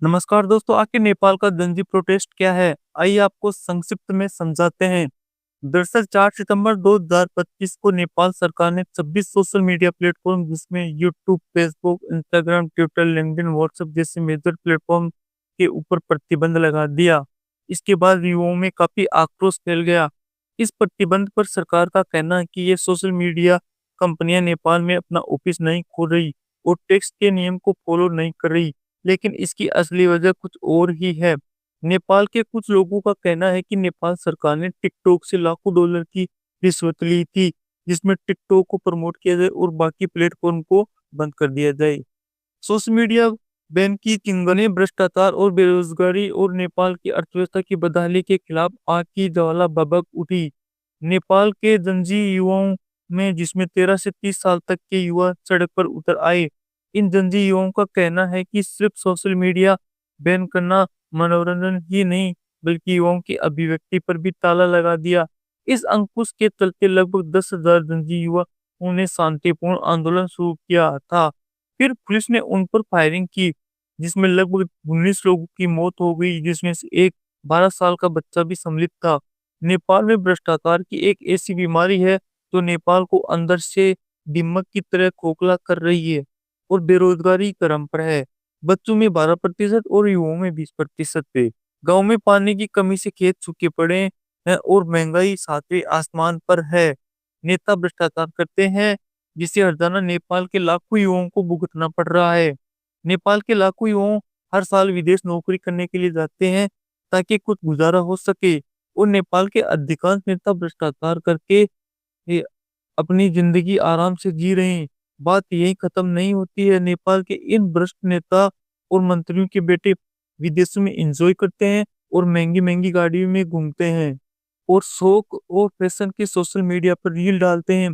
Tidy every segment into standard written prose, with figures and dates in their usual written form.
नमस्कार दोस्तों, आखिर नेपाल का गंजी प्रोटेस्ट क्या है? आइए आपको संक्षिप्त में समझाते हैं। दरअसल 4 सितंबर 2025 को नेपाल सरकार ने 26 सोशल मीडिया प्लेटफॉर्म जिसमें YouTube, Facebook, Instagram, Twitter, LinkedIn, WhatsApp जैसे मेजर प्लेटफॉर्म के ऊपर प्रतिबंध लगा दिया। इसके बाद युवाओं में काफी आक्रोश फैल गया। इस प्रतिबंध पर सरकार का कहना है कि ये सोशल मीडिया कंपनियां नेपाल में अपना ऑफिस नहीं खोल रही और टैक्स के नियम को फॉलो नहीं कर रही। लेकिन इसकी असली वजह कुछ और ही है। नेपाल के कुछ लोगों का कहना है कि नेपाल सरकार ने टिकटॉक से लाखों डॉलर की रिश्वत ली थी, जिसमें टिकटॉक को प्रमोट किया जाए और बाकी प्लेटफॉर्म को बंद कर दिया जाए। सोशल मीडिया बैन की चिंगारी भ्रष्टाचार और बेरोजगारी और नेपाल की अर्थव्यवस्था की बदहाली के खिलाफ आग की ज्वाला भभक उठी। नेपाल के जनजी युवाओं में जिसमें 13 से 30 साल तक के युवा सड़क पर उतर आए। इन जनजी युवाओं का कहना है कि सिर्फ सोशल मीडिया बैन करना मनोरंजन ही नहीं, बल्कि युवाओं की अभिव्यक्ति पर भी ताला लगा दिया। इस अंकुश के चलते लगभग 10,000 जनजी युवाओं ने शांतिपूर्ण आंदोलन शुरू किया था। फिर पुलिस ने उन पर फायरिंग की, जिसमें लगभग 19 लोगों की मौत हो गई, जिसमें से एक 12 साल का बच्चा भी सम्मिलित था। नेपाल में भ्रष्टाचार की एक ऐसी बीमारी है जो नेपाल को अंदर से दीमक की तरह खोखला कर रही है और बेरोजगारी चरम पर है। बच्चों में 12% और युवाओं में 20% पे। गांव में पानी की कमी से खेत सूखे पड़े हैं और महंगाई सातवें आसमान पर है। नेता भ्रष्टाचार करते हैं, जिसे हर्जाना नेपाल के लाखों युवाओं को भुगतना पड़ रहा है। नेपाल के लाखों युवाओं हर साल विदेश नौकरी करने के लिए जाते हैं ताकि कुछ गुजारा हो सके, और नेपाल के अधिकांश नेता भ्रष्टाचार करके ये अपनी जिंदगी आराम से जी रहे हैं। बात यही खत्म नहीं होती है। नेपाल के इन भ्रष्ट नेता और मंत्रियों के बेटे विदेशों में एंजॉय करते हैं और महंगी महंगी गाड़ियों में घूमते हैं और शौक और फैशन के सोशल मीडिया पर रील डालते हैं।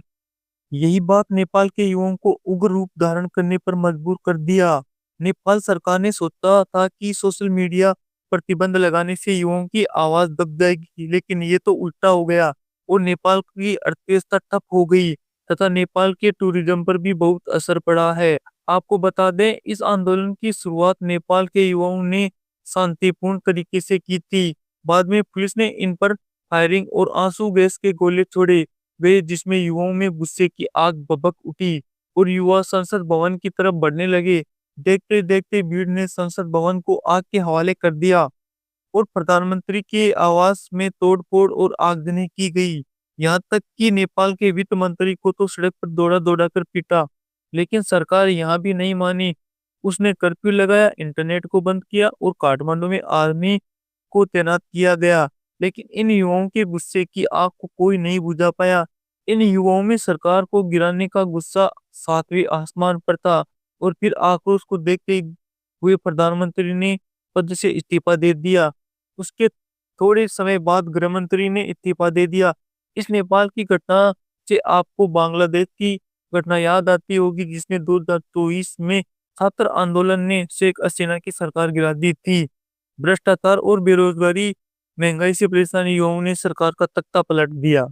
यही बात नेपाल के युवाओं को उग्र रूप धारण करने पर मजबूर कर दिया। नेपाल सरकार ने सोचा था कि सोशल मीडिया प्रतिबंध लगाने से युवाओं की आवाज दब जाएगी, लेकिन ये तो उल्टा हो गया और नेपाल की अर्थव्यवस्था ठप हो गई तथा नेपाल के टूरिज्म पर भी बहुत असर पड़ा है। आपको बता दें, इस आंदोलन की शुरुआत नेपाल के युवाओं ने शांतिपूर्ण तरीके से की थी। बाद में पुलिस ने इन पर फायरिंग और आंसू गैस के गोले छोड़े वे, जिसमें युवाओं में गुस्से की आग भभक उठी और युवा संसद भवन की तरफ बढ़ने लगे। देखते देखते भीड़ ने संसद भवन को आग के हवाले कर दिया और प्रधानमंत्री के आवास में तोड़फोड़ और आगजनी की गई। यहाँ तक कि नेपाल के वित्त मंत्री को तो सड़क पर दौड़ा दौड़ा कर पीटा। लेकिन सरकार यहाँ भी नहीं मानी। उसने कर्फ्यू लगाया, इंटरनेट को बंद किया और काठमांडू में आर्मी को तैनात किया गया। लेकिन इन युवाओं के गुस्से की आग को कोई नहीं बुझा पाया। इन युवाओं में सरकार को गिराने का गुस्सा सातवें आसमान पर था और फिर आक्रोश को देखते हुए प्रधानमंत्री ने पद से इस्तीफा दे दिया। उसके थोड़े समय बाद गृह मंत्री ने इस्तीफा दे दिया। इस नेपाल की घटना से आपको बांग्लादेश की घटना याद आती होगी, जिसमें 2024 में छात्र आंदोलन ने शेख हसीना की सरकार गिरा दी थी। भ्रष्टाचार और बेरोजगारी, महंगाई से परेशान युवाओं ने सरकार का तख्ता पलट दिया।